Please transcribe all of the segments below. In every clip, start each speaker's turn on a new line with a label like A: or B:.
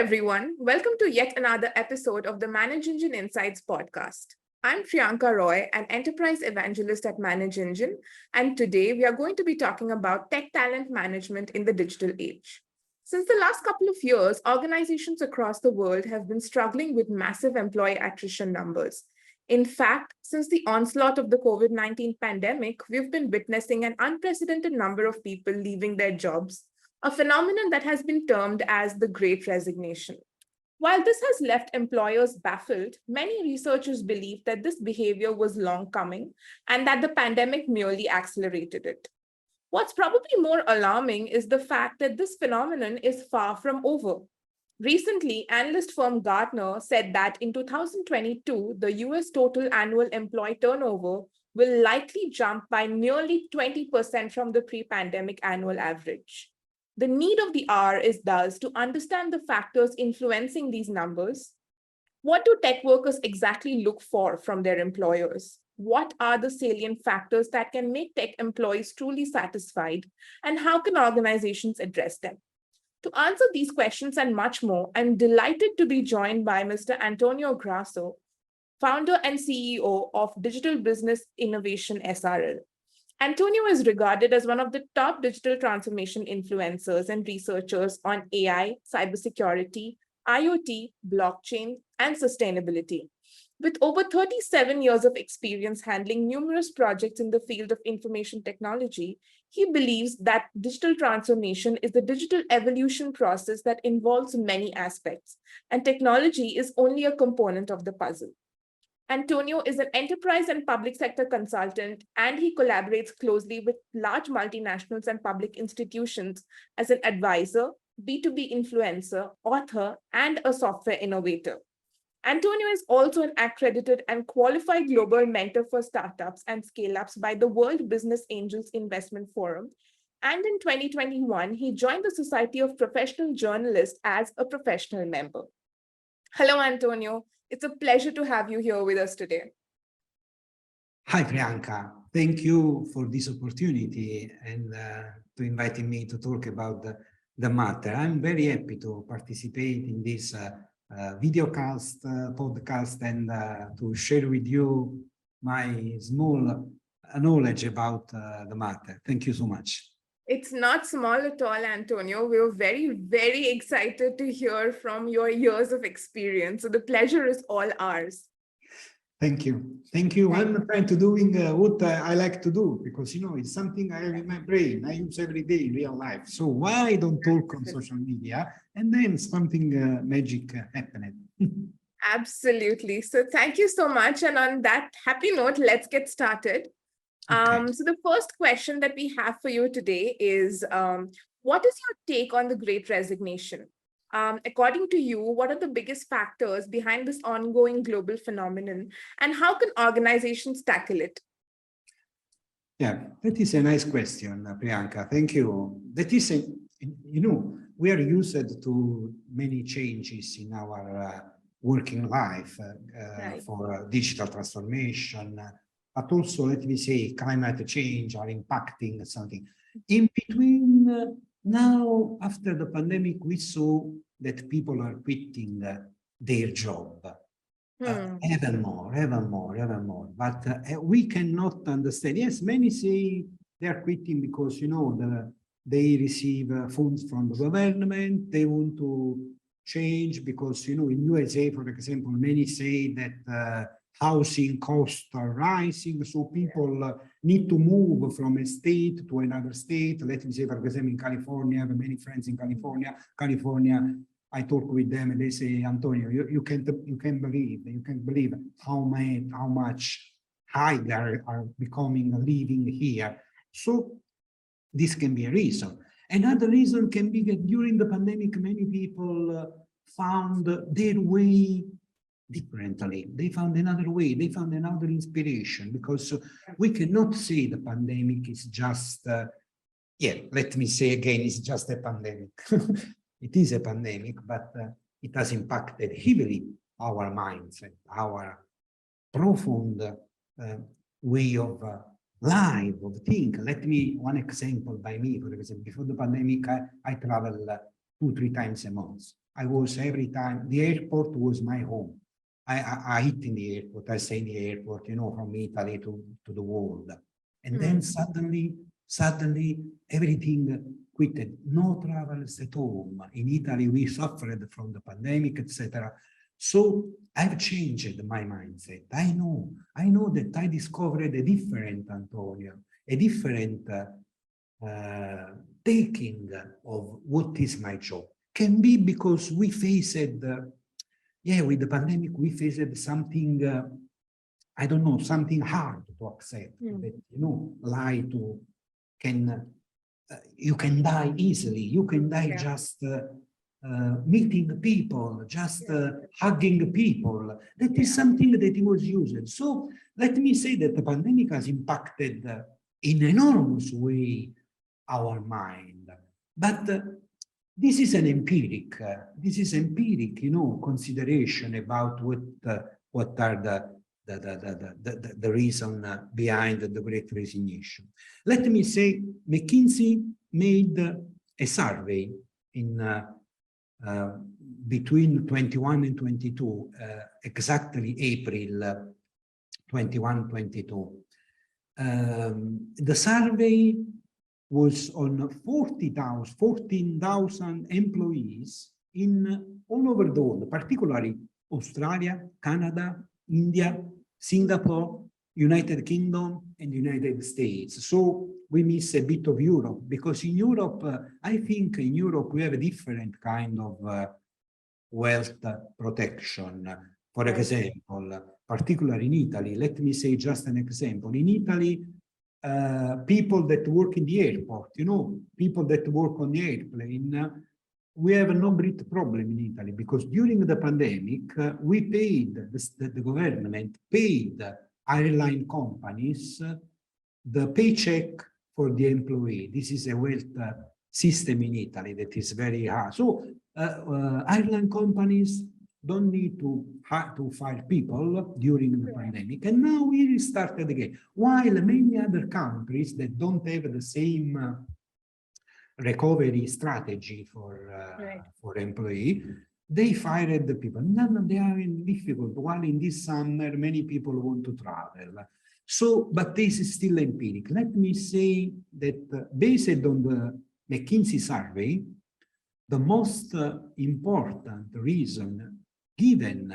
A: everyone. Welcome to yet another episode of the ManageEngine Insights podcast. I'm Priyanka Roy, an enterprise evangelist at ManageEngine, and today we are going to be talking about tech talent management in the digital age. Since the last couple of years, organizations across the world have been struggling with massive employee attrition numbers. In fact, since the onslaught of the COVID-19 pandemic, we've been witnessing an unprecedented number of people leaving their jobs, a phenomenon that has been termed as the Great Resignation. While this has left employers baffled, many researchers believe that this behavior was long coming and that the pandemic merely accelerated it. What's probably more alarming is the fact that this phenomenon is far from over. Recently, analyst firm Gartner said that in 2022, the US total annual employee turnover will likely jump by nearly 20% from the pre-pandemic annual average. The need of the hour is thus to understand the factors influencing these numbers. What do tech workers exactly look for from their employers? What are the salient factors that can make tech employees truly satisfied? And how can organizations address them? To answer these questions and much more, I'm delighted to be joined by Mr. Antonio Grasso, founder and CEO of Digital Business Innovation SRL. Antonio is regarded as one of the top digital transformation influencers and researchers on AI, cybersecurity, IoT, blockchain, and sustainability. With over 37 years of experience handling numerous projects in the field of information technology, he believes that digital transformation is the digital evolution process that involves many aspects, and technology is only a component of the puzzle. Antonio is an enterprise and public sector consultant, and he collaborates closely with large multinationals and public institutions as an advisor, B2B influencer, author, and a software innovator. Antonio is also an accredited and qualified global mentor for startups and scale-ups by the World Business Angels Investment Forum. And in 2021, he joined the Society of Professional Journalists as a professional member. Hello, Antonio. It's a pleasure to have you here with us today.
B: Hi, Priyanka. Thank you for this opportunity and to inviting me to talk about the matter. I'm very happy to participate in this videocast, podcast, and to share with you my small knowledge about the matter. Thank you so much.
A: It's not small at all, Antonio. We're very, very excited to hear from your years of experience. So the pleasure is all ours.
B: Thank you. Thank you. I'm trying to doing what I like to do because, you know, it's something I have in my brain. I use every day in real life. So why don't talk on social media and then something magic happening?
A: Absolutely. So thank you so much. And on that happy note, let's get started.
B: Okay.
A: So the first question that we have for you today is, what is your take on the Great Resignation? According to you, what are the biggest factors behind this ongoing global phenomenon, and how can organizations tackle it?
B: Yeah, that is a nice question, Priyanka. Thank you. That is, you know, we are used to many changes in our working life
A: Right.
B: for digital transformation, but also, let me say, climate change are impacting something. In between, now, after the pandemic, we saw that people are quitting their job. Even more. But we cannot understand. Yes, many say they are quitting because, you know, they receive funds from the government. They want to change because, you know, in USA, for example, many say that housing costs are rising, so people need to move from a state to another state. Let me say, for example, in California, I have many friends in California, I talk with them and they say, Antonio, you can't believe how much higher are becoming living here. So this can be a reason. Another reason can be that during the pandemic, many people found their way differently. They found another way, they found another inspiration, because we cannot say the pandemic is just, let me say again, it's just a pandemic. It is a pandemic, but it has impacted heavily our mindset, our profound way of life, of thinking. Let me, one example by me, for example, before the pandemic, I traveled 2-3 times a month. I was every time, the airport was my home. I eat in the airport, I stay in the airport, you know, from Italy to the world. And then suddenly everything quitted. No travels at home. In Italy, we suffered from the pandemic, etc. So I've changed my mindset. I know that I discovered a different Antonio, a different taking of what is my job. Can be because we faced, with the pandemic, we faced something, I don't know, something hard to accept. That, you know, you can die easily. You can die just meeting people, just hugging people. That is something that was used. So let me say that the pandemic has impacted in an enormous way our mind. But this is an empiric, you know, consideration about what are the reason behind the Great Resignation. Let me say, McKinsey made a survey in between 21 and 22, exactly April 21, 22. The survey was on 14,000 employees in all over the world, particularly Australia, Canada, India, Singapore, United Kingdom, and United States. So we miss a bit of Europe, because in Europe, I think in Europe we have a different kind of wealth protection. For example, particularly in Italy, let me say just an example. In Italy, people that work in the airport, you know, people that work on the airplane, we have no great problem in Italy, because during the pandemic, we paid, the government paid airline companies the paycheck for the employee. This is a wealth system in Italy that is very hard. So airline companies don't need to fire people during the pandemic. And now we restarted again. While many other countries that don't have the same recovery strategy for employee, they fired the people. No, they are in difficult. While in this summer, many people want to travel. So, but this is still empiric. Let me say that based on the McKinsey survey, the most important reason given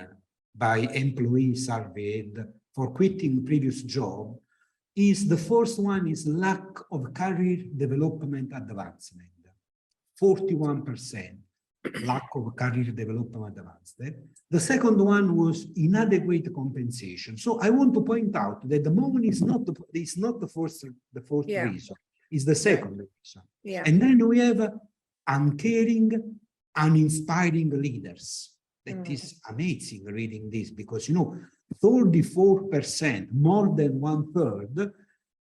B: by employees surveyed for quitting previous job is the first one is lack of career development advancement. 41% lack of career development advancement. The second one was inadequate compensation. So I want to point out that the money is not the first reason, it's the second reason. And then we have uncaring, uninspiring leaders. That is amazing reading this, because, you know, 34%, more than 1/3,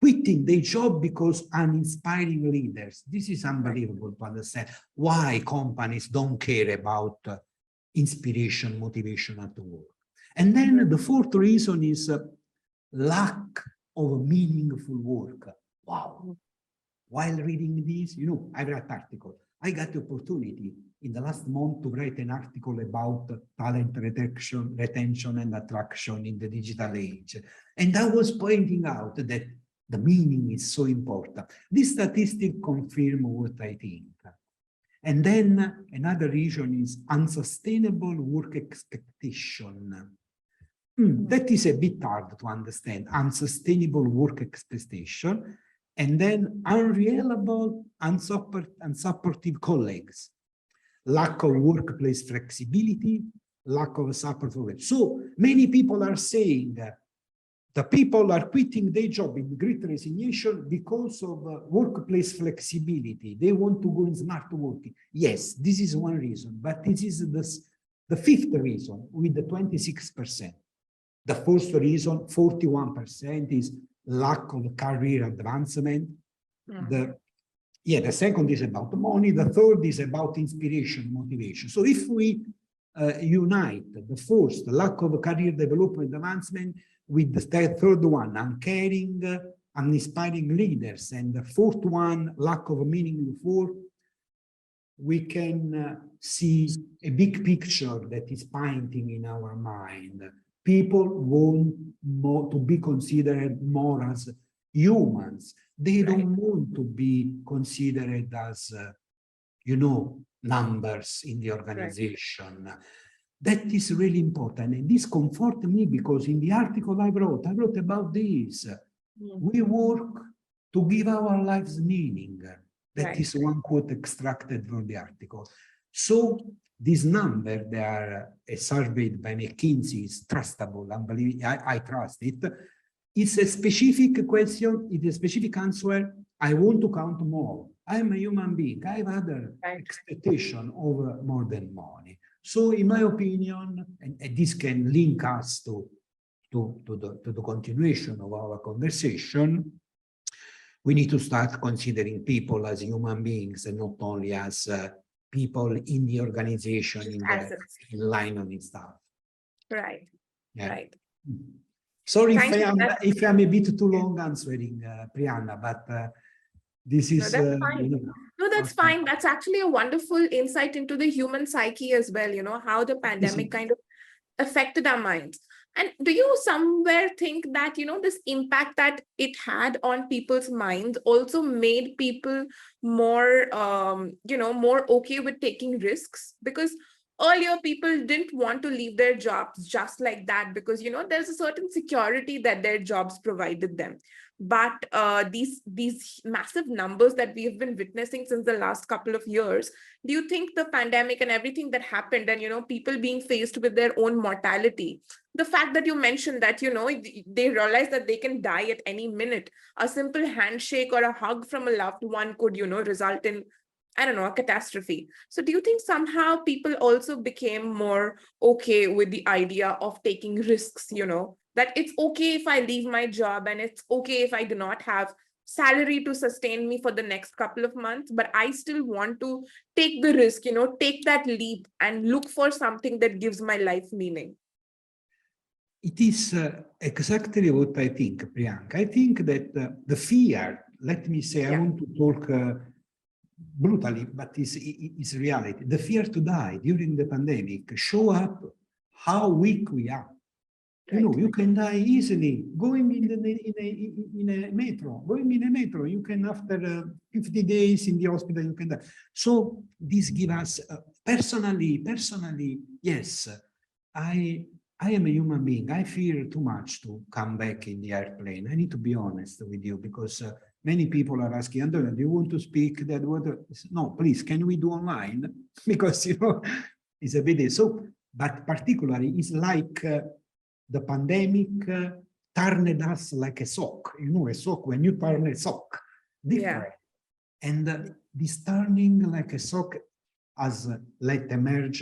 B: quitting their job because uninspiring leaders. This is unbelievable to understand why companies don't care about inspiration, motivation at work. And then the fourth reason is lack of meaningful work. Wow. While reading this, you know, I read an article. I got the opportunity in the last month to write an article about talent retention and attraction in the digital age. And I was pointing out that the meaning is so important. This statistic confirms what I think. And then another reason is unsustainable work expectation. That is a bit hard to understand, unsustainable work expectation. And then unreliable, unsupportive colleagues, lack of workplace flexibility, lack of support for it. So many people are saying that the people are quitting their job in Great Resignation because of workplace flexibility. They want to go in smart working. Yes, this is one reason, but this is the fifth reason with the 26%. The first reason, 41%, is lack of career advancement. The second is about money. The third is about inspiration, motivation. So if we unite the first, lack of career development advancement, with the third one, uncaring, uninspiring leaders, and the fourth one, lack of meaningful work, we can see a big picture that is painting in our mind. People want more to be considered more as humans. They don't want to be considered as, numbers in the organization. That is really important. And this comforts me because in the article I wrote about this. We work to give our lives meaning. That is one quote extracted from the article. So this number, they are surveyed by McKinsey, is trustable. I trust it. It's a specific question. It's a specific answer. I want to count more. I'm a human being. I have other expectation of more than money. So in my opinion, and this can link us to the continuation of our conversation, we need to start considering people as human beings and not only as people in the organization, in line on its staff.
A: Right.
B: Sorry if I'm a bit too long answering, Priyanka, but this is...
A: No, that's fine. No, that's fine. That's actually a wonderful insight into the human psyche as well, how the pandemic kind of affected our minds. And do you somewhere think that, this impact that it had on people's minds also made people more, more okay with taking risks? Because earlier people didn't want to leave their jobs just like that because, there's a certain security that their jobs provided them. But these massive numbers that we have been witnessing since the last couple of years, do you think the pandemic and everything that happened and, people being faced with their own mortality, the fact that you mentioned that, they realize that they can die at any minute, a simple handshake or a hug from a loved one could, result in, I don't know, a catastrophe. So do you think somehow people also became more okay with the idea of taking risks, that it's okay if I leave my job and it's okay if I do not have salary to sustain me for the next couple of months, but I still want to take the risk, take that leap and look for something that gives my life meaning?
B: It is exactly what I think, Priyanka. I think that the fear, let me say, I want to talk brutally, but it's reality. The fear to die during the pandemic show up how weak we are. You can die easily going in a metro. Going in a metro, you can after 50 days in the hospital, you can die. So this gives us personally, yes, I am a human being. I fear too much to come back in the airplane. I need to be honest with you because many people are asking, Antonio, do you want to speak that word? No, please, can we do online? Because, it's a video. So, but particularly, it's like the pandemic turned us like a sock. A sock, when you turn a sock, different. And this turning like a sock has let emerge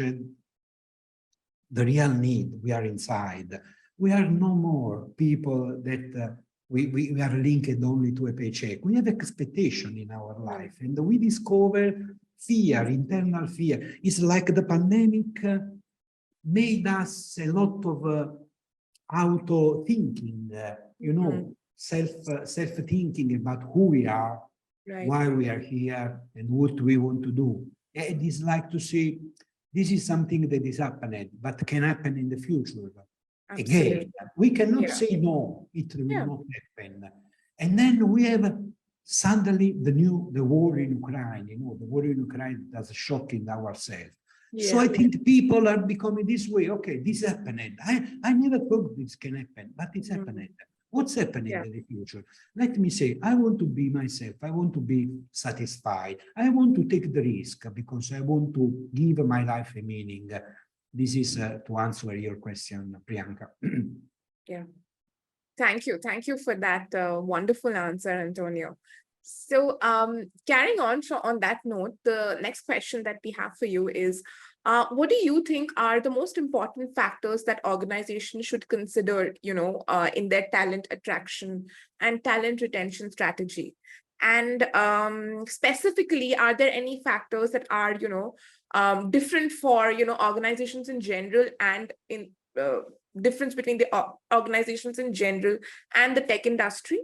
B: the real need. We are inside. We are no more people that we are linked only to a paycheck. We have expectation in our life, and we discover fear, internal fear. It's like the pandemic made us a lot of auto thinking, self-thinking about who we are, why we are here, and what we want to do. It is like to say, this is something that is happening, but can happen in the future. Absolutely. Again, we cannot say no, it will not happen. And then we have suddenly the war in Ukraine, the war in Ukraine that's shocking ourselves. So I think people are becoming this way. Okay, this happened. I never thought this can happen, but it's happening. What's happening in the future? Let me say, I want to be myself. I want to be satisfied. I want to take the risk because I want to give my life a meaning. This is to answer your question, Priyanka.
A: Thank you. Thank you for that wonderful answer, Antonio. So carrying on that note, the next question that we have for you is, what do you think are the most important factors that organizations should consider, in their talent attraction and talent retention strategy? And specifically, are there any factors that are, different for, organizations in general and in difference between the organizations in general and the tech industry?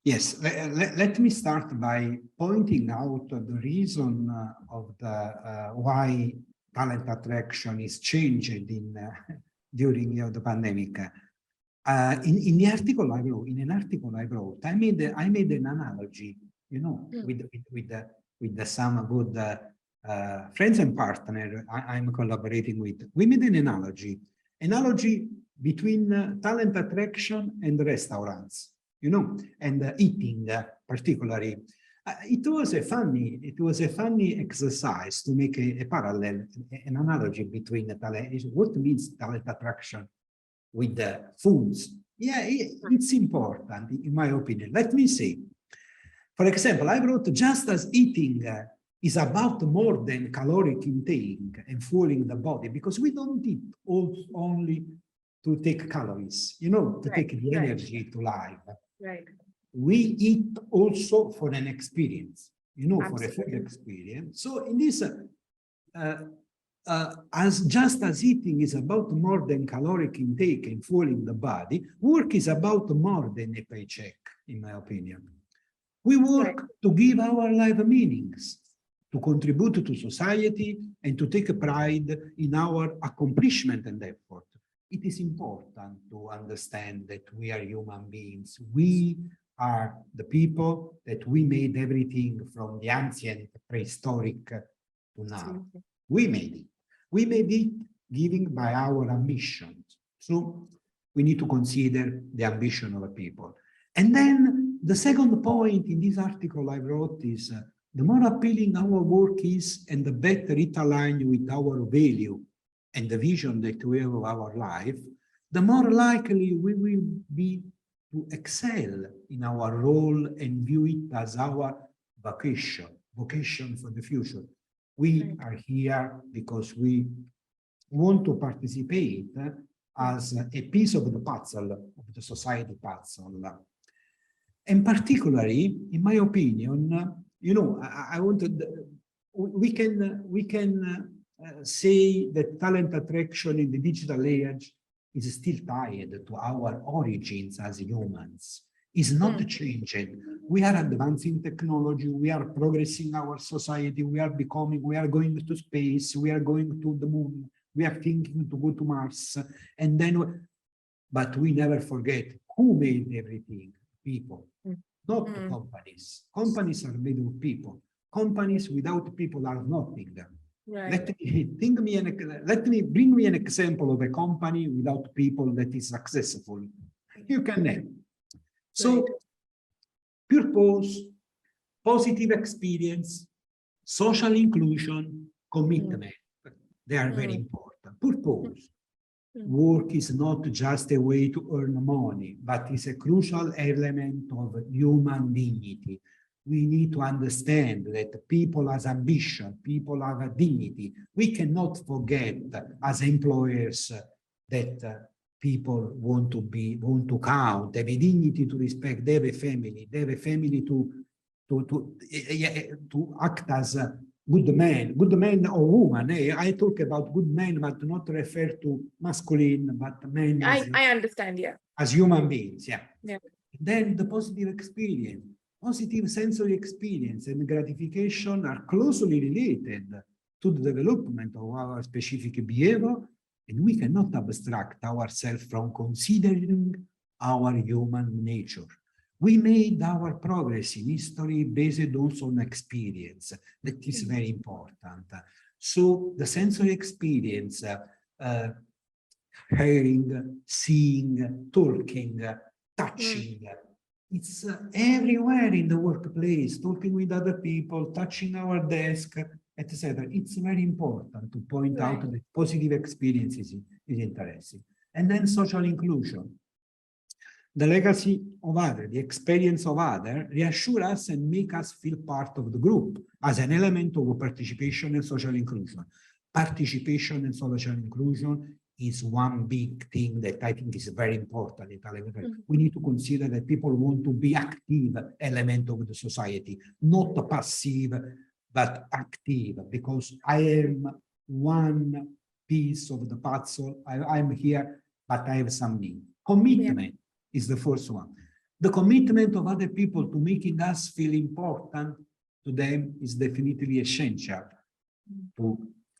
B: Yes, let me start by pointing out the reason of the why talent attraction is changed in during the pandemic. In the article I wrote, in an article I wrote, I made an analogy, you know, with some good friends and partner I'm collaborating with. We made an analogy between talent attraction and restaurants, you know, and eating particularly. It was a funny exercise to make a parallel, an analogy between the talent. What means talent attraction with the foods? Yeah, it's important, in my opinion. Let me say, for example, I wrote, just as eating is about more than caloric intake and fueling the body, because we don't eat only to take calories, you know, to take the energy to life.
A: Right.
B: We eat also for an experience, you know,
A: Absolutely.
B: for a food experience. So in this, just as eating is about more than caloric intake and fueling the body, work is about more than a paycheck, in my opinion. We work to give our life meanings, to contribute to society, and to take pride in our accomplishment and effort. It is important to understand that we are human beings. We are the people that we made everything from the ancient prehistoric to now. We made it. We made it given by our ambitions. So we need to consider the ambition of the people. And then the second point in this article I wrote is the more appealing our work is and the better it aligns with our value and the vision that we have of our life, the more likely we will be to excel in our role and view it as our vocation for the future. We are here because we want to participate as a piece of the puzzle, of the society puzzle. And particularly, in my opinion, you know, I wanted, we can say that talent attraction in the digital age is still tied to our origins as humans. Is not changing. We are advancing technology, we are progressing our society, we are going to space, we are going to the moon, we are thinking to go to Mars, and then, but we never forget who made everything, people, not the companies. Companies are made of people. Companies without people are nothing. Let me bring me an example of a company without people that is successful. You can name. So, purpose, positive experience, social inclusion, commitment, they are very important. Purpose. Work is not just a way to earn money, but is a crucial element of human dignity. We need to understand that people have ambition, people have dignity. We cannot forget as employers that people want to count, have a dignity to respect, they have a family to act as a good man or woman. I talk about good men, but not refer to masculine, but men.
A: I understand, yeah.
B: As human beings, yeah.
A: Yeah.
B: Then the positive experience, positive sensory experience and gratification are closely related to the development of our specific behavior, and we cannot abstract ourselves from considering our human nature. We made our progress in history based also on experience. That is very important. So the sensory experience, hearing, seeing, talking, touching, it's everywhere in the workplace, talking with other people, touching our desk, etc. It's very important to point out that positive experiences is interesting. And then social inclusion. The legacy of others, the experience of others, reassure us and make us feel part of the group as an element of participation and social inclusion. Participation and social inclusion is one big thing that I think is very important in talent. We need to consider that people want to be active element of the society, not passive, but active, because I am one piece of the puzzle. I'm here, but I have some need. Commitment is the first one. The commitment of other people to making us feel important to them is definitely essential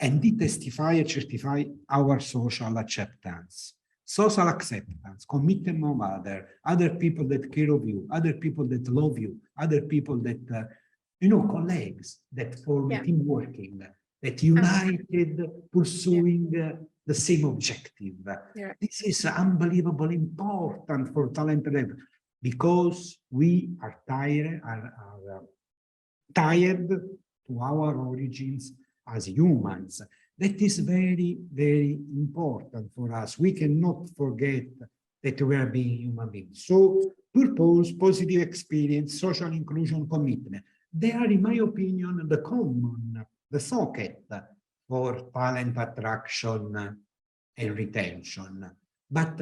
B: and it testify and certify our social acceptance. Social acceptance, commitment of other people that care of you, other people that love you, other people that, colleagues that form a team working, that united pursuing the same objective. This is unbelievably important for talent level because we are tied to our origins as humans. That is very, very important for us. We cannot forget that we are being human beings. So purpose, positive experience, social inclusion, commitment. They are, in my opinion, the socket for talent attraction and retention. But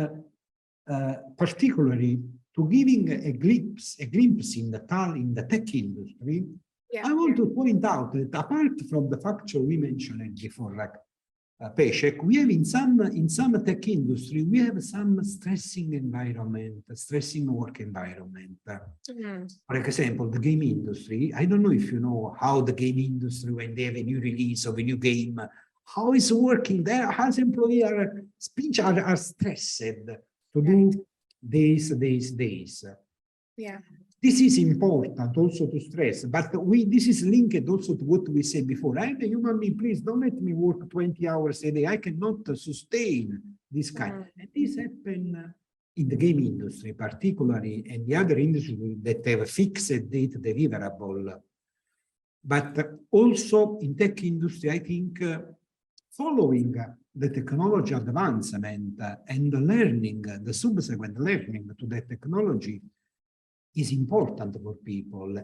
B: particularly to giving a glimpse in the tech industry, I want to point out that apart from the factor we mentioned before, like paycheck, we have in some tech industry, we have some stressing work environment. For example, the game industry. I don't know if you know how the game industry, when they have a new release of a new game, how it's working there, how employees are stressed to do days.
A: Yeah.
B: This is important also to stress, but this is linked also to what we said before. I'm a human being, please don't let me work 20 hours a day. I cannot sustain this kind. And this happens in the game industry, particularly, and the other industry that have a fixed date deliverable. But also in tech industry, I think following the technology advancement and the subsequent learning to that technology is important for people,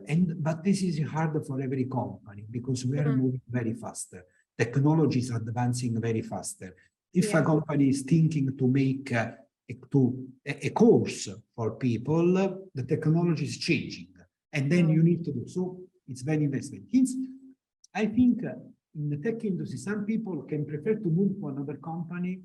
B: but this is hard for every company because we are moving very faster. Technology is advancing very faster. If a company is thinking to make a course for people, the technology is changing, and then you need to do so. It's very investment. Hence, I think in the tech industry, some people can prefer to move to another company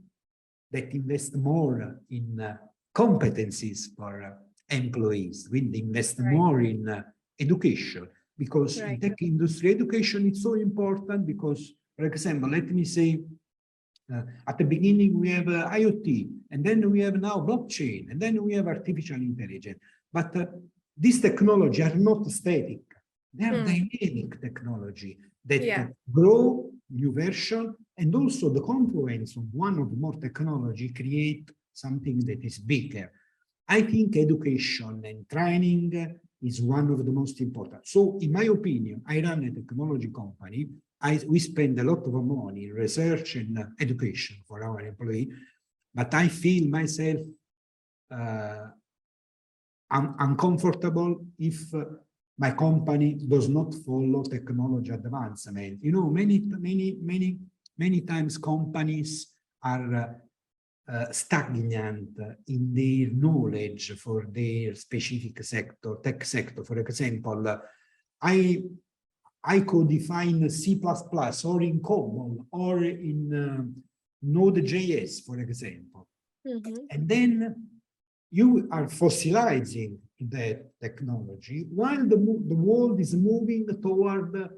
B: that invest more in competencies for employees. We invest more in education because in tech industry, education is so important because, for example, let me say, at the beginning we have IoT, and then we have now blockchain, and then we have artificial intelligence. But these technologies are not static. They are dynamic technology that grow new version, and also the confluence of one or more technology create something that is bigger. I think education and training is one of the most important. So in my opinion, I run a technology company. We spend a lot of money in research and education for our employee, but I feel myself uncomfortable if my company does not follow technology advancement. You know, many times companies are stagnant in their knowledge for their specific sector, tech sector. For example, I could define C++ or in COBOL or in Node.js, for example. And then you are fossilizing the technology while the world is moving toward,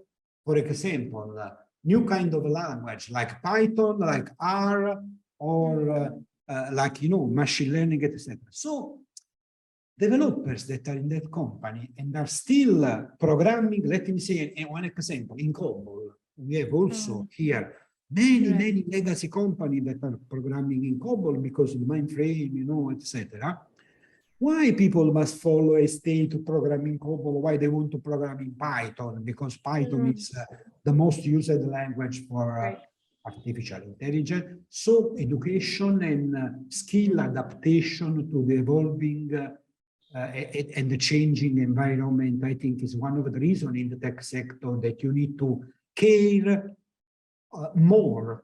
B: for example, new kind of language like Python, like R, or like, machine learning, etc. So developers that are in that company and are still programming, let me say one example, in COBOL, we have also here many legacy companies that are programming in COBOL because of the mainframe, etc. Why people must follow a stay to program in COBOL? Why they want to program in Python? Because Python is the most used language for artificial intelligence. So education and skill adaptation to the evolving and the changing environment, I think, is one of the reasons in the tech sector that you need to care more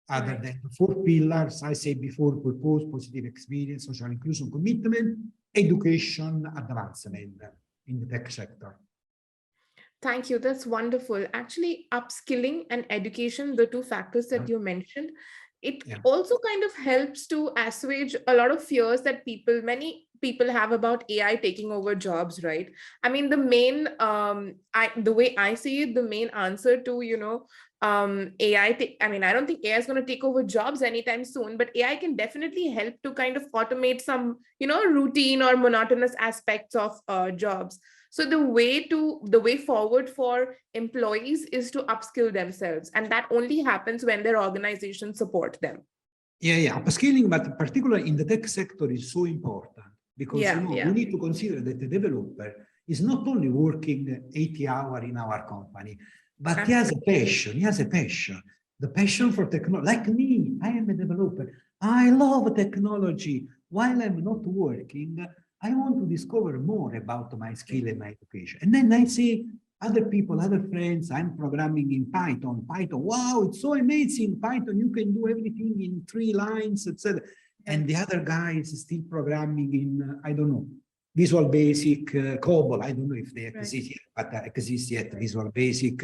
B: other than the 4 pillars I said before: purpose, positive experience, social inclusion, commitment, education, advancement in the tech sector.
A: Thank you. That's wonderful. Actually, upskilling and education, the two factors that you mentioned, it also kind of helps to assuage a lot of fears that many people have about AI taking over jobs, right? I mean, the main, the way I see it, the main answer to, I mean, I don't think AI is going to take over jobs anytime soon, but AI can definitely help to kind of automate some, routine or monotonous aspects of jobs. So the way forward for employees is to upskill themselves, and that only happens when their organizations support them.
B: Yeah, upskilling, but particularly in the tech sector is so important because
A: Yeah,
B: we
A: yeah.
B: need to consider that the developer is not only working 80 hours in our company, but he has a passion. He has a passion. The passion for technology. Like me, I am a developer. I love technology. While I'm not working, I want to discover more about my skill and my education. And then I see other people, other friends, I'm programming in Python. Python, wow, it's so amazing. Python, you can do everything in 3 lines, etc. And the other guy is still programming in, I don't know, Visual Basic, COBOL. I don't know if they exist yet, but exist yet, Visual Basic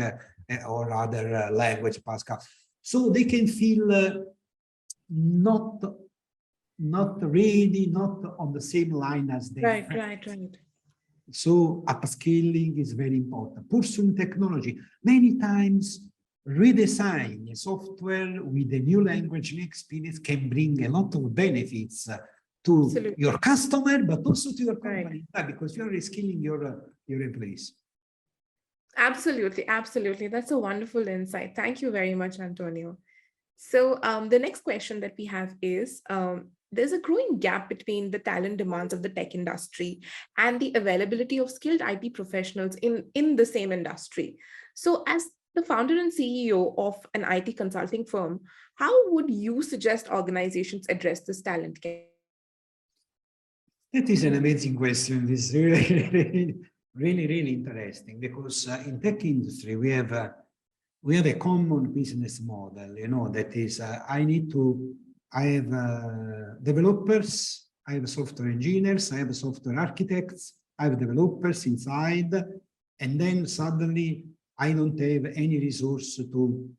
B: or other language, Pascal. So they can feel not ready, not on the same line as they.
A: Right.
B: So upskilling is very important. Pursuing technology, many times redesign software with a new language and experience can bring a lot of benefits to
A: Absolutely.
B: your customer, but also to your company, because you are reskilling your employees.
A: Absolutely. That's a wonderful insight. Thank you very much, Antonio. So the next question that we have is, there's a growing gap between the talent demands of the tech industry and the availability of skilled IT professionals in the same industry. So as the founder and CEO of an IT consulting firm, how would you suggest organizations address this talent gap?
B: That is an amazing question. It's really interesting because in tech industry, we have a common business model, that is, I have developers, I have software engineers, I have software architects, I have developers inside, and then suddenly I don't have any resource to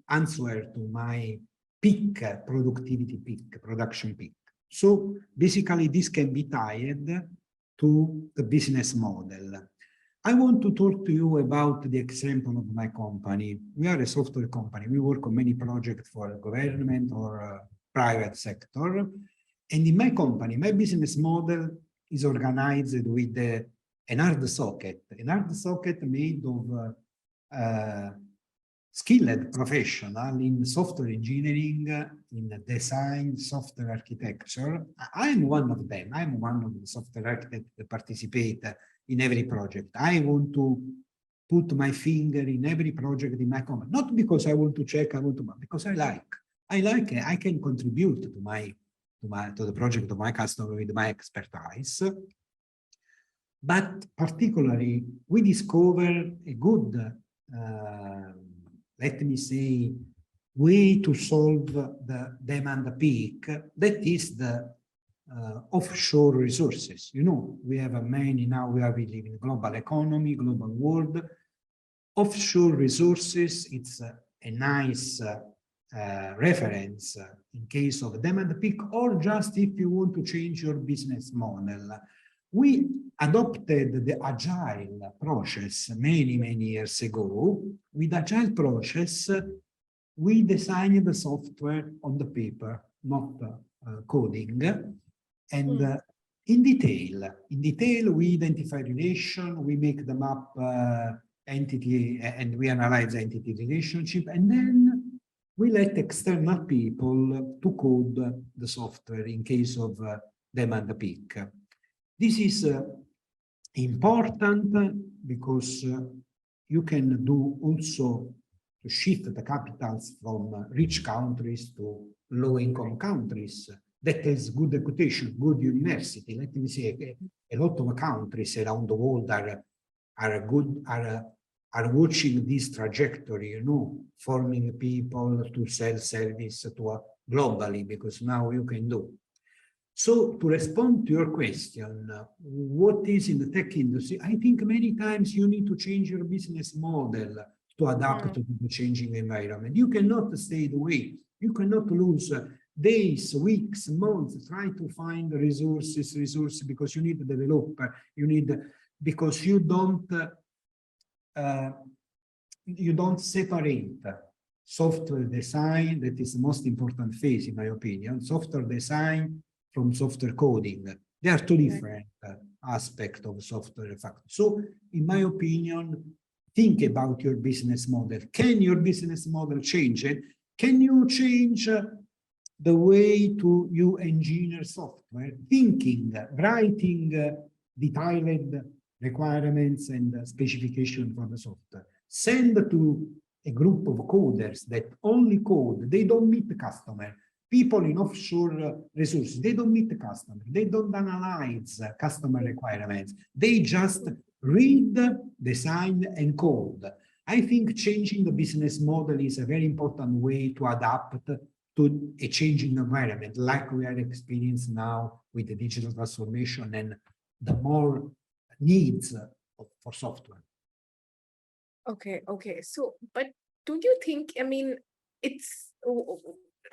B: answer to my peak, productivity peak, production peak. So basically this can be tied to the business model. I want to talk to you about the example of my company. We are a software company. We work on many projects for government or private sector. And in my company, my business model is organized with an hard socket made of skilled professional in software engineering, in design, software architecture. I'm one of them. I'm one of the software architects that participate in every project. I want to put my finger in every project in my company, not because I want to check, because I like it. I can contribute to the project of my customer with my expertise. But particularly, we discover a good, let me say, way to solve the demand peak. That is the offshore resources. We have many now, we live in global economy, global world. Offshore resources, it's a nice reference in case of demand peak, or just if you want to change your business model. We adopted the agile process many years ago. With agile process, we designed the software on the paper, not coding. And in detail, we identify relation, we make them up entity, and we analyze entity relationship, and then we let external people to code the software in case of demand peak. This is important because you can do also to shift the capitals from rich countries to low-income countries. That is good education, good university. Let me say, a lot of countries around the world are watching this trajectory, forming people to sell service to globally, because now you can do. So to respond to your question, what is in the tech industry? I think many times you need to change your business model to adapt to the changing environment. You cannot stay the way. You cannot lose days, weeks, months, try to find resources, because you need a developer, because you don't separate software design, that is the most important phase, in my opinion, software design from software coding. They are two different aspects of software factory. So, in my opinion, think about your business model. Can your business model change it? Can you change the way you engineer software? Thinking, writing detailed requirements and specification for the software. Send to a group of coders that only code. They don't meet the customer. People in offshore resources, they don't meet the customer. They don't analyze customer requirements. They just read, design, and code. I think changing the business model is a very important way to adapt to a changing environment, like we are experiencing now with the digital transformation and the more needs for software.
A: Okay. So, but don't you think, I mean,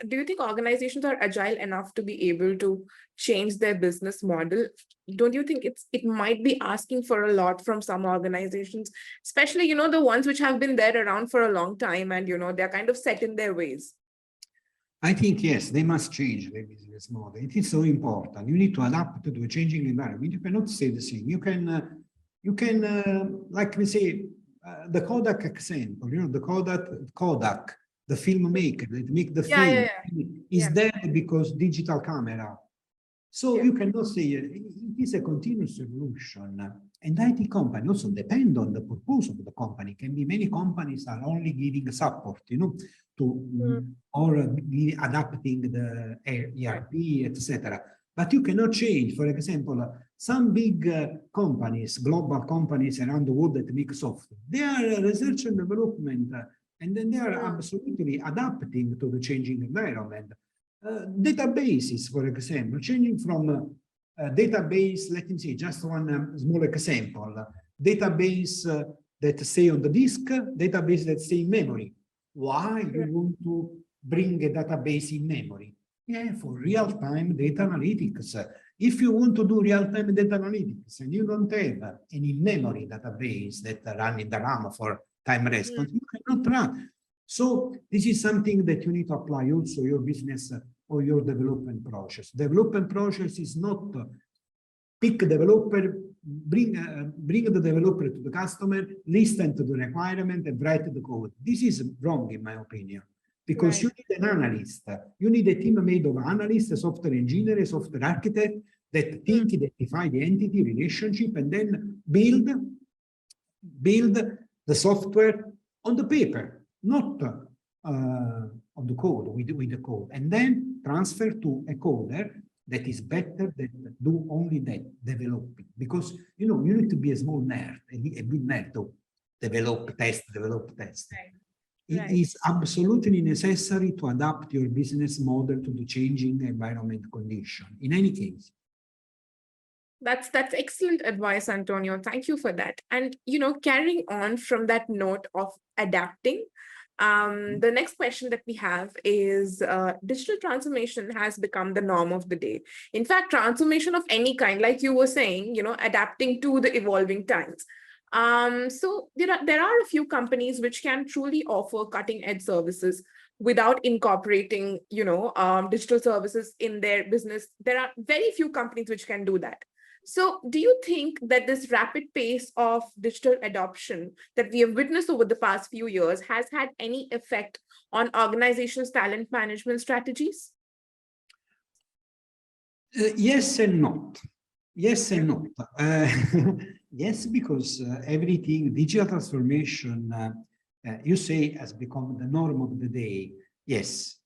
A: do you think organizations are agile enough to be able to change their business model? Don't you think it might be asking for a lot from some organizations, especially, the ones which have been there around for a long time and, they're kind of set in their ways?
B: I think, yes, they must change their business model. It is so important. You need to adapt to a changing environment. You cannot stay the same. You can, like we say, the Kodak example, the Kodak, the filmmaker that make the film is there because digital camera. So you cannot say it is a continuous evolution. And IT company also depend on the purpose of the company. Can be many companies are only giving support, or adapting the ERP, etc. But you cannot change. For example, some big companies, global companies around the world that make software, they are research and development, and then they are absolutely adapting to the changing environment. Databases, for example, changing from database, let me see, just one small example. Database that stay on the disk, database that stay in memory. Why you want to bring a database in memory? Yeah, for real-time data analytics. If you want to do real-time data analytics and you don't have an in-memory database that run in the RAM for time response, you cannot run. So this is something that you need to apply also your business or your development process. Development process is not pick a developer, bring the developer to the customer, listen to the requirement and write the code. This is wrong in my opinion, because you need an analyst. You need a team made of analysts, a software engineer, a software architect that think, identify the entity relationship, and then build the software on the paper, not on the code, with the code, and then transfer to a coder that is better than do only that developing. Because you need to be a small nerd, a big nerd to develop, test. It is absolutely necessary to adapt your business model to the changing environment condition, in any case.
A: That's excellent advice, Antonio. Thank you for that. And, carrying on from that note of adapting, the next question that we have is digital transformation has become the norm of the day. In fact, transformation of any kind, like you were saying, adapting to the evolving times. So there are a few companies which can truly offer cutting edge services without incorporating, digital services in their business. There are very few companies which can do that. So do you think that this rapid pace of digital adoption that we have witnessed over the past few years has had any effect on organizations' talent management strategies?
B: Yes and not. Yes and not. Yes, because everything, digital transformation, you say, has become the norm of the day. Yes,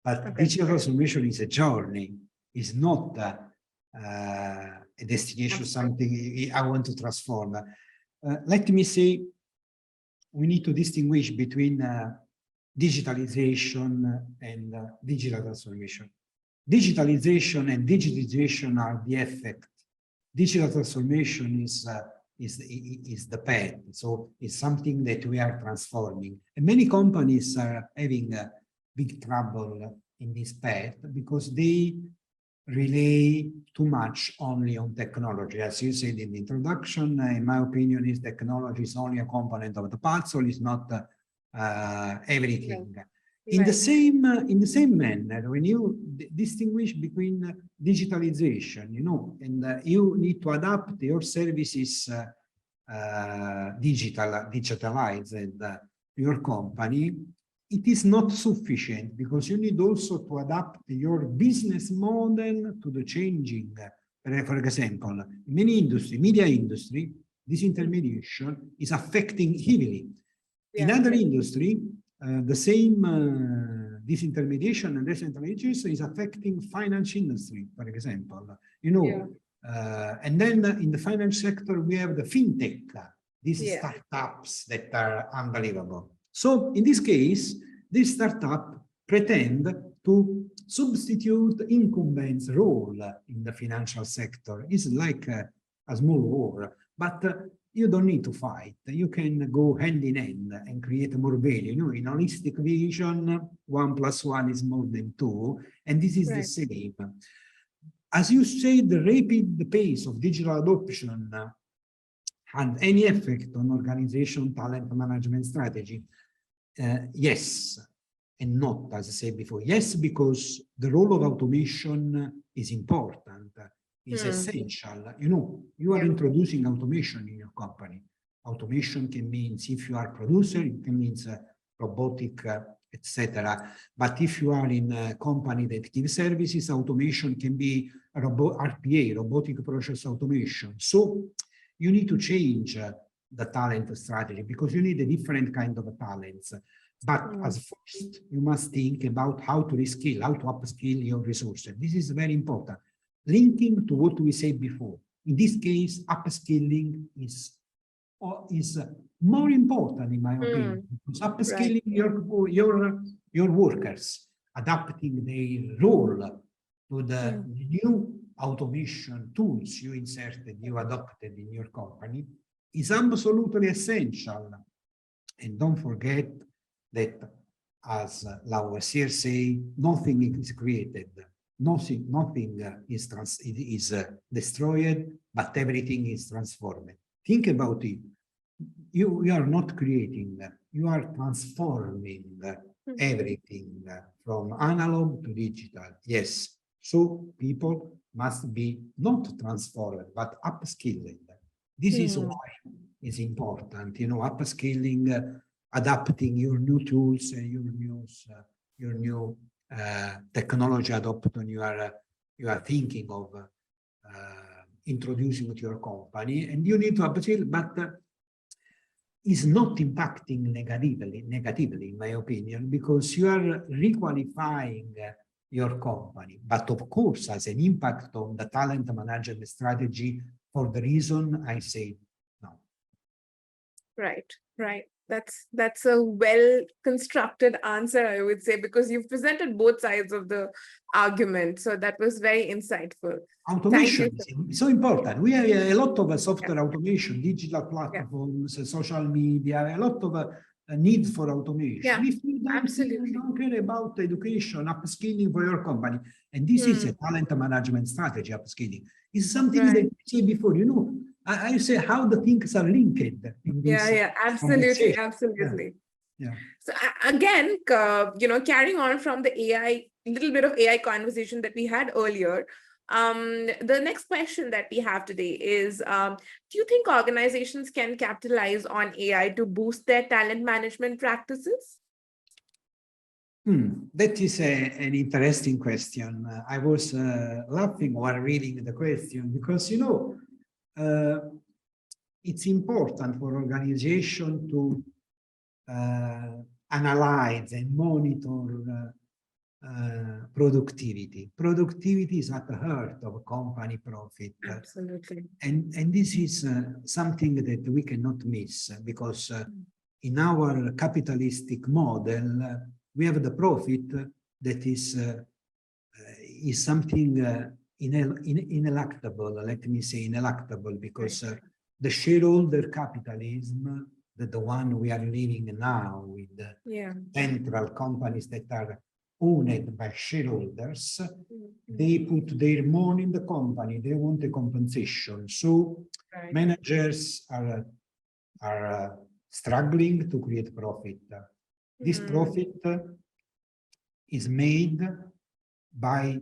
B: but digital transformation is a journey. It's not a destination, something I want to transform. Let me say, we need to distinguish between digitalization and digital transformation. Digitalization and digitization are the effect. Digital transformation is the path. So it's something that we are transforming. And many companies are having big trouble in this path because they rely too much only on technology. As you said in the introduction, in my opinion, is technology is only a component of the puzzle, is not everything.
A: Right.
B: In the same manner, when you distinguish between digitalization, and you need to adapt your services digitalized your company, it is not sufficient because you need also to adapt your business model to the changing. For example, in many industry, media industry, disintermediation is affecting heavily. In other industry, the same disintermediation and decentralization is affecting finance industry, for example. And then in the finance sector, we have the fintech, these startups that are unbelievable. So in this case, this startup pretend to substitute incumbents' role in the financial sector. It's like a small war, but you don't need to fight. You can go hand in hand and create more value. In holistic vision, 1 + 1 is more than 2, and this is the same. As you say, the rapid pace of digital adoption had any effect on organization talent management strategy? Yes, and not, as I said before. Yes, because the role of automation is important, is essential. You are introducing automation in your company. Automation can mean, if you are a producer, it can mean robotic, etc. But if you are in a company that gives services, automation can be RPA, robotic process automation. So you need to change the talent strategy because you need a different kind of talents. But as first, you must think about how to reskill, how to upskill your resources. This is very important. Linking to what we said before. In this case, upskilling is more important, in my opinion, because upskilling your workers, adapting their role to the new automation tools you inserted, you adopted in your company, is absolutely essential. And don't forget that, as Lavoisier say, nothing is created, nothing is destroyed, but everything is transformed. Think about it. You are not creating, you are transforming everything from analog to digital. Yes, so people must be not transformed, but upskilled. This is why it's important, upskilling, adapting your new tools and your new technology adoption you are thinking of introducing to your company, and you need to upskill, but is not impacting negatively, in my opinion, because you are requalifying your company, but of course has an impact on the talent management strategy for the reason I say no.
A: Right. That's a well-constructed answer, I would say, because you've presented both sides of the argument. So that was very insightful.
B: Automation is so important. We have a lot of software automation, digital platforms, social media, a lot of need for automation. If you don't care about education, upskilling for your company, and this is a talent management strategy, upskilling, is something that you say before, I say how the things are linked in this.
A: Absolutely.
B: Yeah.
A: So again, carrying on from the little bit of AI conversation that we had earlier, the next question that we have today is, do you think organizations can capitalize on AI to boost their talent management practices?
B: That is an interesting question. I was laughing while reading the question because, it's important for organization to analyze and monitor productivity. Productivity is at the heart of company profit.
A: Absolutely.
B: And this is something that we cannot miss because in our capitalistic model, we have the profit that is something ineluctable, let me say ineluctable, because the shareholder capitalism, the one we are living now with central companies that are owned by shareholders. They put their money in the company. They want a compensation. So managers are struggling to create profit. This profit is made by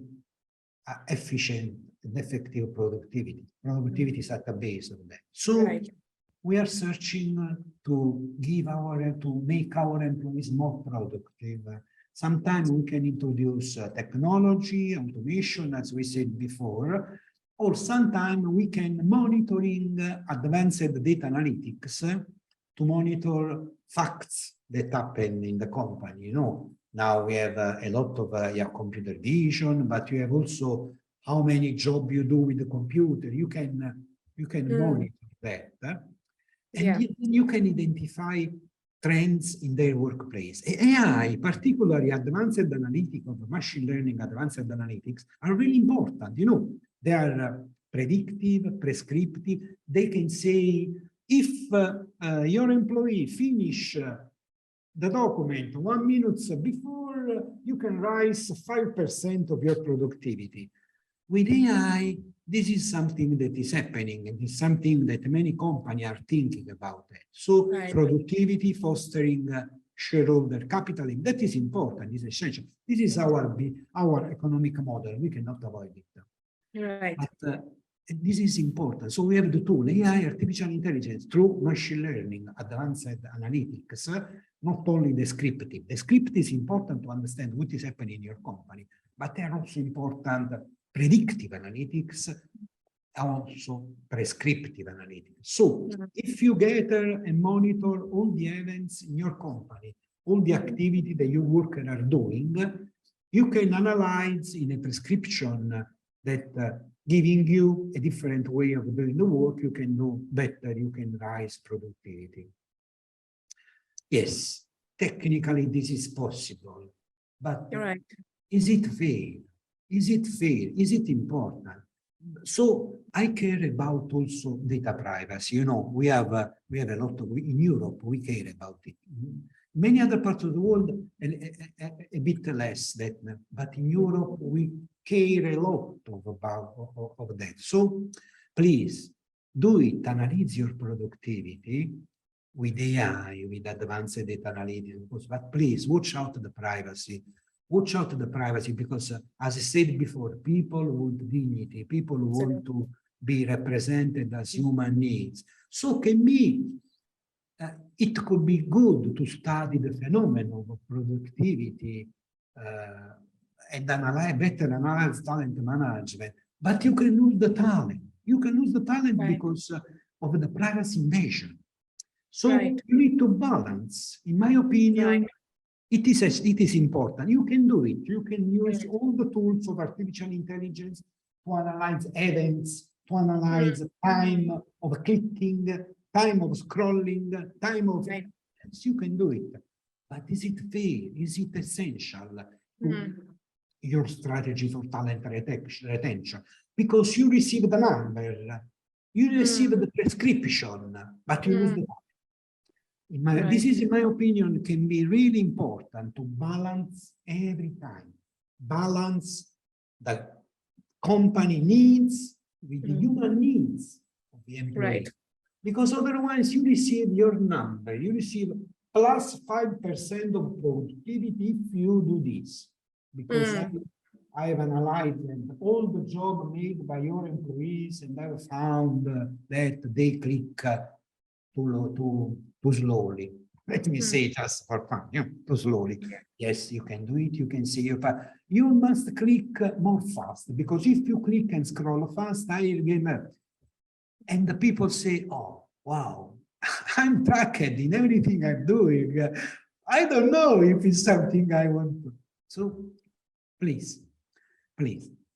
B: efficient and effective productivity. Productivity is at the base of that. So we are searching to make our employees more productive. Sometimes we can introduce technology, automation, as we said before, or sometimes we can monitoring advanced data analytics to monitor facts that happen in the company. You know, now we have a lot of computer vision, but you have also how many jobs you do with the computer. You can monitor that, and you can identify trends in their workplace. AI, particularly advanced analytics of machine learning, advanced analytics, are really important. You know, they are predictive, prescriptive. They can say, if your employee finish the document 1 minute before, you can rise 5% of your productivity. With AI, this is something that is happening, and it's something that many companies are thinking about it. So productivity, fostering shareholder capitalism, that is important, is essential. This is our economic model. We cannot avoid it. But this is important. So we have the tool, AI, artificial intelligence, through machine learning, advanced analytics, not only descriptive. Descriptive is important to understand what is happening in your company, but they are also important predictive analytics, also prescriptive analytics. So if you gather and monitor all the events in your company, all the activity that your workers are doing, you can analyze in a prescription that giving you a different way of doing the work, you can do better, you can rise productivity. Yes, technically this is possible, but is it fair? Is it fair? Is it important? So I care about also data privacy. You know, we have a lot of, in Europe, we care about it. Many other parts of the world, a bit less that, but in Europe, we care a lot of that. So please do it, analyze your productivity with AI, with advanced data analytics, but please watch out the privacy. Watch out the privacy, because as I said before, people want dignity, people want to be represented as human needs. So it could be good to study the phenomenon of productivity and better analyze talent management, but you can lose the talent. You can lose the talent because of the privacy invasion. So you need to balance, in my opinion. It is important. You can do it. You can use all the tools of artificial intelligence to analyze events, to analyze time of clicking, time of scrolling, time of... You can do it. But is it fair? Is it essential to your strategy for talent retention? Because you receive the number, you receive the prescription, but you lose the this is, in my opinion, can be really important to balance every time. Balance the company needs with the human needs of the employee. Because otherwise you receive your number, you receive plus 5% of productivity if you do this. Because I have analyzed all the job made by your employees, and I have found that they click too slowly. Let me say, just for fun, too slowly. Yes, you can do it. You can see you must click more fast, because if you click and scroll fast, I will get up. And the people say, "Oh, wow, I'm tracked in everything I'm doing. I don't know if it's something I want to." So please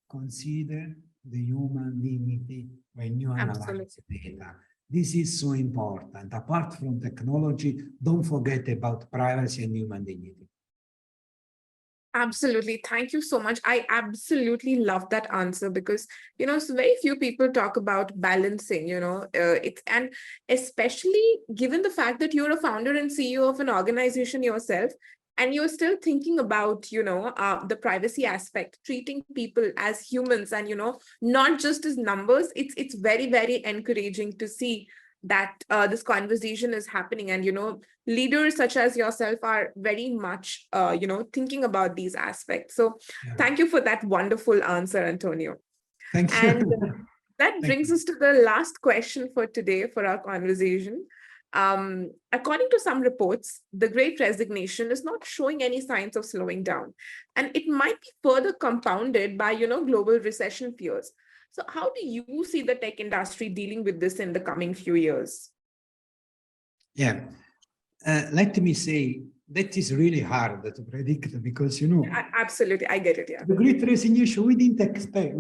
B: consider the human dignity when you analyze data. This is so important. Apart from technology, don't forget about privacy and human dignity.
A: Absolutely. Thank you so much. I absolutely love that answer, because, so very few people talk about balancing, and especially given the fact that you're a founder and CEO of an organization yourself, and you're still thinking about, the privacy aspect, treating people as humans and, not just as numbers, it's very, very encouraging to see that this conversation is happening. And, leaders such as yourself are very much, thinking about these aspects. So
B: Yeah.
A: thank you for that wonderful answer, Antonio.
B: Thank you.
A: And that
B: Thank
A: brings
B: you.
A: us to the last question for today for our conversation. According to some reports, the Great Resignation is not showing any signs of slowing down, and it might be further compounded by, global recession fears. So, how do you see the tech industry dealing with this in the coming few years?
B: Yeah, let me say that is really hard to predict because
A: Absolutely, I get it. Yeah,
B: the Great Resignation we didn't expect.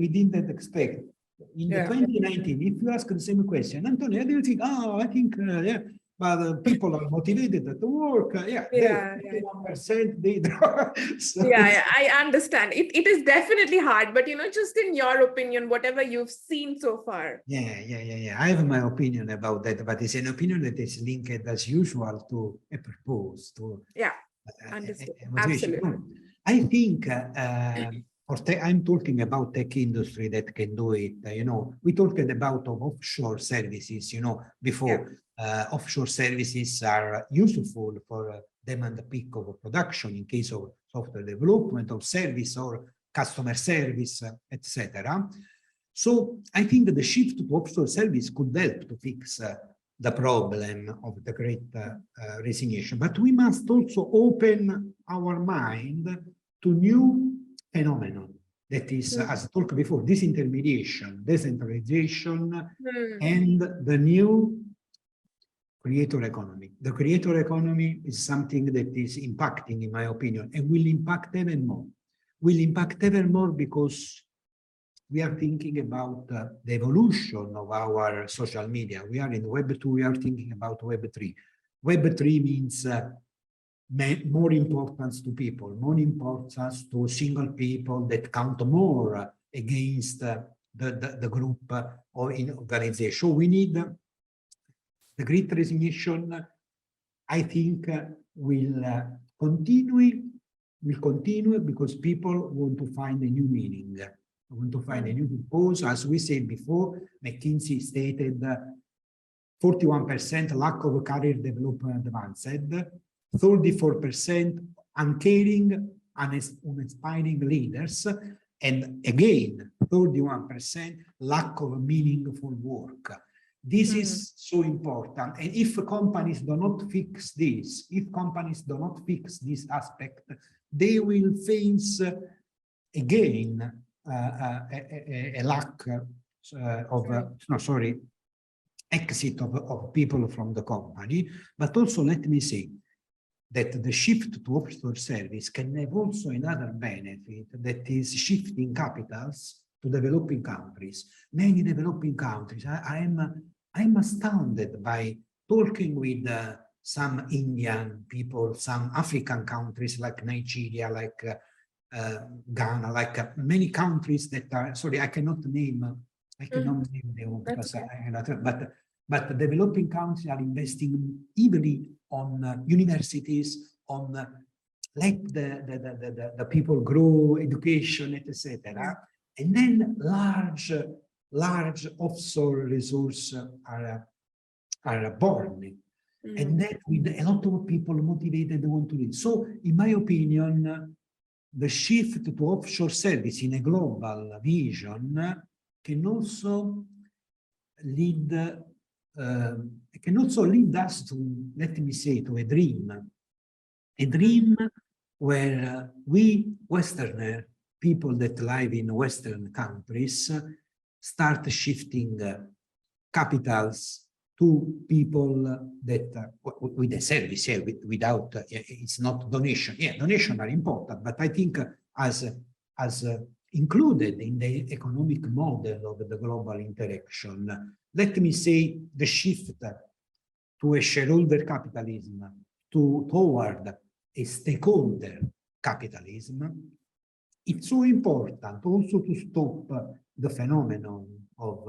B: In the
A: yeah,
B: 2019, if you ask the same question, Antonio, how do you think? Oh, I think yeah, but people are motivated to work. Yeah,
A: yeah, yeah.
B: 1% they draw. So
A: Yeah, yeah, I understand. It is definitely hard, but just in your opinion, whatever you've seen so far.
B: yeah. I have my opinion about that, but it's an opinion that is linked as usual to a purpose, to
A: Yeah, understood.
B: motivation.
A: Absolutely.
B: No, I think I'm talking about tech industry that can do it. We talked about offshore services.
A: Yeah.
B: Before offshore services are useful for demand peak of production in case of software development or service or customer service, etc. So I think that the shift to offshore service could help to fix the problem of the Great Resignation. But we must also open our mind to new phenomenon that is, as talked before, disintermediation, decentralization, and the new creator economy. The creator economy is something that is impacting, in my opinion, and will impact even more. Will impact even more because we are thinking about the evolution of our social media. We are in Web 2, we are thinking about Web 3. Web 3 means more importance to people, more importance to single people that count more against the group or in organization. We need the Great Resignation, I think, will continue because people want to find a new meaning. Want to find a new purpose. As we said before, McKinsey stated 41% lack of career development advanced, 34% uncaring, uninspiring leaders, and again, 31% lack of meaningful work. This is so important. And if companies do not fix this, aspect, they will face again a lack exit of people from the company. But also let me say that the shift to offshore service can have also another benefit, that is shifting capitals to developing countries. Many developing countries, I'm astounded by talking with some Indian people, some African countries like Nigeria, like Ghana, like many countries that are, sorry, I cannot name them because but the developing countries are investing heavily on universities, on let the people grow, education, etc. And then large offshore resources are born. And that with a lot of people motivated want to lead. So in my opinion, the shift to offshore service in a global vision can also lead us to, let me say, to a dream where we Westerner people that live in Western countries start shifting capitals to people that with a service, without it's not donation. Yeah, donation are important, but I think as included in the economic model of the global interaction, let me say the shift to a shareholder capitalism toward a stakeholder capitalism. It's so important also to stop the phenomenon of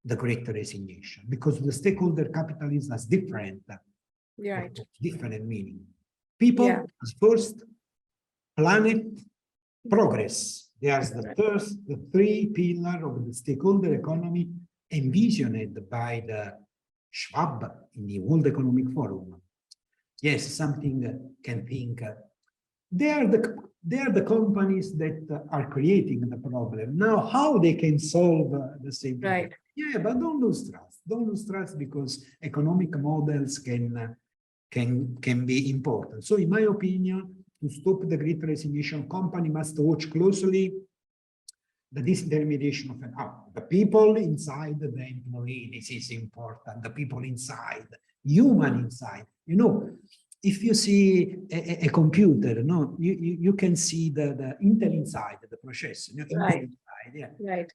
B: the Great Resignation, because the stakeholder capitalism has different meaning. People
A: Yeah.
B: is first, planet, progress. There's the
A: Right.
B: first, the three pillar of the stakeholder economy envisioned by the Schwab in the World Economic Forum. Yes, something can think they are the companies that are creating the problem. Now, how they can solve the same problem?
A: Right.
B: Yeah, but don't lose trust. Don't lose trust because economic models can be important. So, in my opinion, to stop the Great Resignation, company must watch closely the disintermediation of the people inside the employee. This is important. The people inside, human inside. You know, if you see a computer, no, you can see the Intel inside the process. You know, Intel
A: Right.
B: inside, yeah.
A: Right.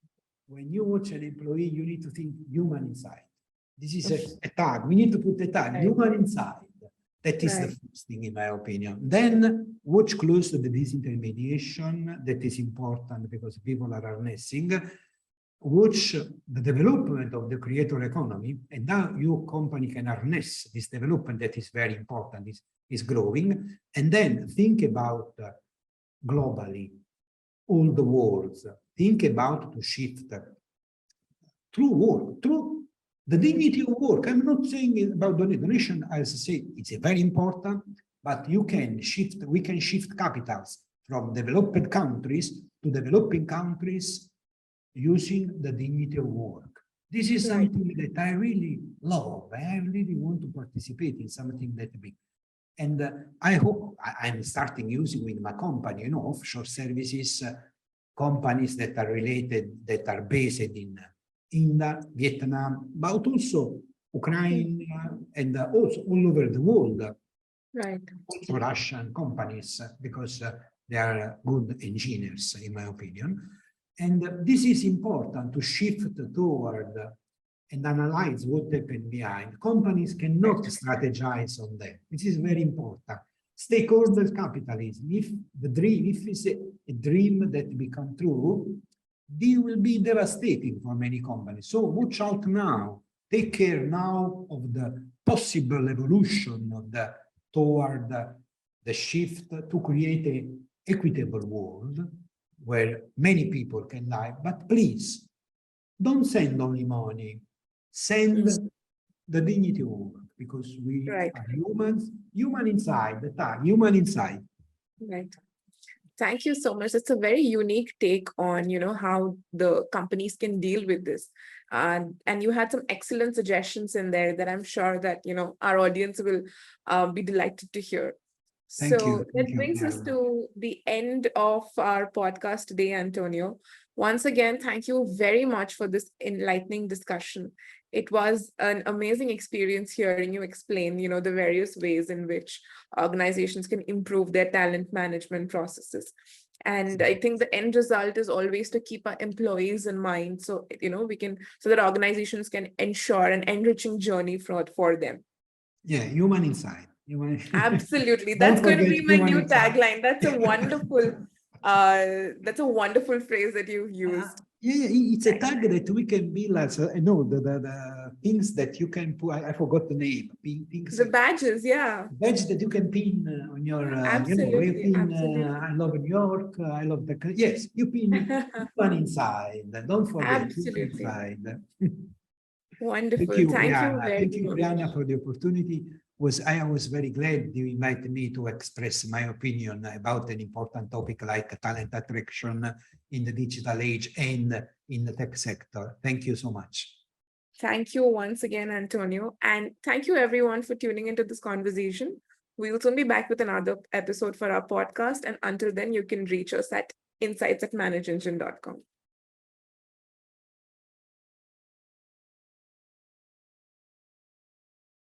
B: When you watch an employee, you need to think human inside. This is a tag. We need to put a tag,
A: Right.
B: human inside. That is the
A: Right.
B: first thing, in my opinion. Then watch close to the disintermediation. That is important because people are harnessing. Watch the development of the creator economy, and now your company can harness this development that is very important, is growing. And then think about globally, all the worlds. Think about to shift through work, through the dignity of work. I'm not saying about donation, as I say, it's a very important, but you can shift, we can shift capitals from developed countries to developing countries using the dignity of work. This is
A: Right.
B: something that I really love. I really want to participate in something that big. And I hope I'm starting using with my company, you know, offshore services, companies that are related, that are based in India, Vietnam, but also Ukraine and also all over the world.
A: Right.
B: Also Russian companies, because they are good engineers, in my opinion. And this is important to shift toward and analyze what happened behind. Companies cannot strategize on that. This is very important. Stakeholder capitalism, if it's a dream that become true, they will be devastating for many companies. So watch out now. Take care now of the possible evolution of toward the shift to create an equitable world where many people can live. But please, don't send only money. Send the dignity of work, because we
A: Right.
B: are humans, human inside, the tag, human inside.
A: Right. Thank you so much. It's a very unique take on, how the companies can deal with this. And you had some excellent suggestions in there that I'm sure that, our audience will be delighted to hear.
B: Thank you.
A: So
B: Thank
A: that
B: you.
A: brings us to the end of our podcast today, Antonio. Once again, thank you very much for this enlightening discussion. It was an amazing experience hearing you explain, the various ways in which organizations can improve their talent management processes. And I think the end result is always to keep our employees in mind. So, so that organizations can ensure an enriching journey for them.
B: Yeah, human inside. Human.
A: Absolutely.
B: Don't
A: That's going to
B: forget
A: be my
B: human
A: new
B: inside.
A: tagline. That's a wonderful phrase that you've used.
B: Yeah, it's a tag that we can build as the things that you can put. I forgot the name. Things,
A: The badges, yeah.
B: badge that you can pin on your, you
A: Absolutely.
B: pin.
A: Absolutely.
B: I love New York. I love the. Yes, you pin one inside. Don't forget
A: Absolutely.
B: inside. Thank
A: Wonderful.
B: you,
A: Thank you
B: Brianna.
A: very
B: Thank you,
A: much.
B: Brianna, for the opportunity. I was very glad you invited me to express my opinion about an important topic like talent attraction in the digital age and in the tech sector. Thank you so much.
A: Thank you once again, Antonio. And thank you everyone for tuning into this conversation. We will soon be back with another episode for our podcast. And until then, you can reach us at insights@manageengine.com.